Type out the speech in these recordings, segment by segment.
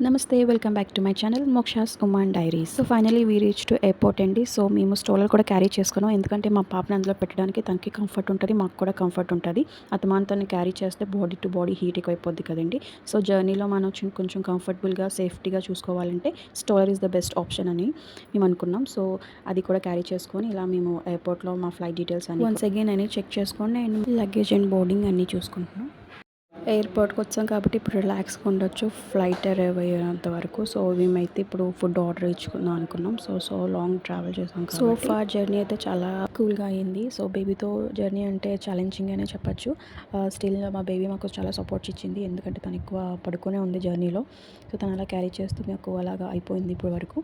నమస్తే, welcome back to my channel Moksha's Oman diaries. So finally we reach to airport అండి. So మేము stroller కూడా carry చేసుకున్నాం, ఎందుకంటే మా పాపని అందులో పెట్టడానికి తనకి కంఫర్ట్ ఉంటుంది, మాకు కూడా కంఫర్ట్ ఉంటుంది. అతమాన్ తను క్యారీ చేస్తే బాడీ టు బాడీ హీట్ ఎక్కువైపోద్ది కదండి. సో జర్నీలో మనం కొంచెం కంఫర్టబుల్గా సేఫ్టీగా చూసుకోవాలంటే స్టోలర్ ఈజ్ ద బెస్ట్ ఆప్షన్ అని మేము అనుకున్నాం. సో అది కూడా క్యారీ చేసుకొని ఇలా మేము ఎయిర్పోర్ట్లో మా ఫ్లైట్ డీటెయిల్స్ అన్ని వన్స్ అగైన్ అని చెక్ చేసుకొని నేను లగేజ్ అండ్ బోర్డింగ్ అన్నీ చూసుకుంటున్నాను. ఎయిర్పోర్ట్కి వచ్చాం కాబట్టి ఇప్పుడు రిలాక్స్గా ఉండొచ్చు ఫ్లైట్ అరైవ్ అయ్యేంత వరకు. సో మేమైతే ఇప్పుడు ఫుడ్ ఆర్డర్ ఇచ్చుకుందాం అనుకున్నాం. సో లాంగ్ ట్రావెల్ చేసాం. సో ఫార్ జర్నీ అయితే చాలా కూల్గా అయింది. సో బేబీతో జర్నీ అంటే ఛాలెంజింగ్ అనే చెప్పచ్చు. స్టిల్ మా బేబీ మాకు చాలా సపోర్ట్ ఇచ్చింది, ఎందుకంటే తను ఎక్కువ పడుకునే ఉంది జర్నీలో. సో తను అలా క్యారీ చేస్తూ మాకు అలాగా అయిపోయింది ఇప్పటి వరకు.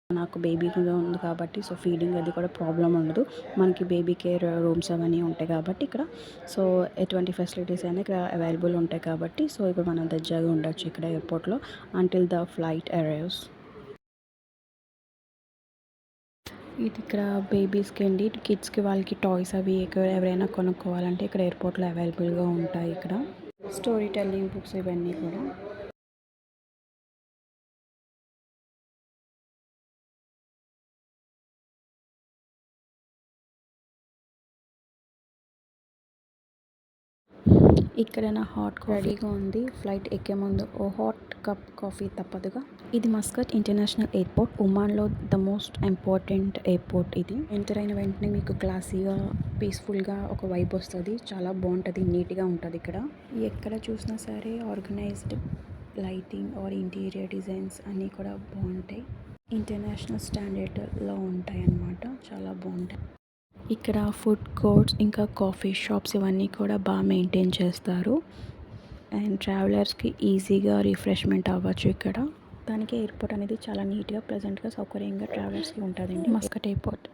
నాకు బేబీ ఉంది కాబట్టి సో ఫీడింగ్ అది కూడా ప్రాబ్లం ఉండదు. మనకి బేబీ కేర్ రూమ్స్ అవన్నీ ఉంటాయి కాబట్టి ఇక్కడ. సో ఎటువంటి ఫెసిలిటీస్ అయినా ఇక్కడ అవైలబుల్ ఉంటాయి కాబట్టి సో ఇప్పుడు మనం దర్జాగా ఉండొచ్చు ఇక్కడ ఎయిర్పోర్ట్లో అంటిల్ ద ఫ్లైట్ అరైవ్స్. ఇది ఇక్కడ బేబీస్కి అండి, కిడ్స్కి వాళ్ళకి టాయ్స్ అవి ఎవరైనా కొనుక్కోవాలంటే ఇక్కడ ఎయిర్పోర్ట్లో అవైలబుల్గా ఉంటాయి. ఇక్కడ స్టోరీ టెల్లింగ్ బుక్స్ ఇవన్నీ కూడా. ఇక్కడ నా హాట్ రెడీగా ఉంది. ఫ్లైట్ ఎక్కే ముందు ఓ హాట్ కప్ కాఫీ తప్పదుగా. ఇది మస్కట్ ఇంటర్నేషనల్ ఎయిర్పోర్ట్, ఒమాన్లో ద మోస్ట్ ఇంపార్టెంట్ ఎయిర్పోర్ట్. ఇది ఎంటర్ అయిన వెంటనే మీకు క్లాసీగా పీస్ఫుల్గా ఒక వైబ్ వస్తుంది, చాలా బాగుంటుంది, నీట్గా ఉంటుంది. ఇక్కడ ఎక్కడ చూసినా సరే organised lighting or interior designs అన్నీ కూడా బాగుంటాయి, ఇంటర్నేషనల్ స్టాండర్డ్లో ఉంటాయి అన్నమాట, చాలా బాగుంటాయి. ఇక్కడ ఫుడ్ కోర్ట్స్ ఇంకా కాఫీ షాప్స్ ఇవన్నీ కూడా బాగా మెయింటైన్ చేస్తారు. అండ్ ట్రావెలర్స్కి ఈజీగా రిఫ్రెష్మెంట్ అవ్వచ్చు ఇక్కడ. దానికి ఎయిర్పోర్ట్ అనేది చాలా నీట్గా ప్లెజెంట్గా సౌకర్యంగా ట్రావెలర్స్కి ఉంటుందండి మస్కట్ ఎయిర్పోర్ట్.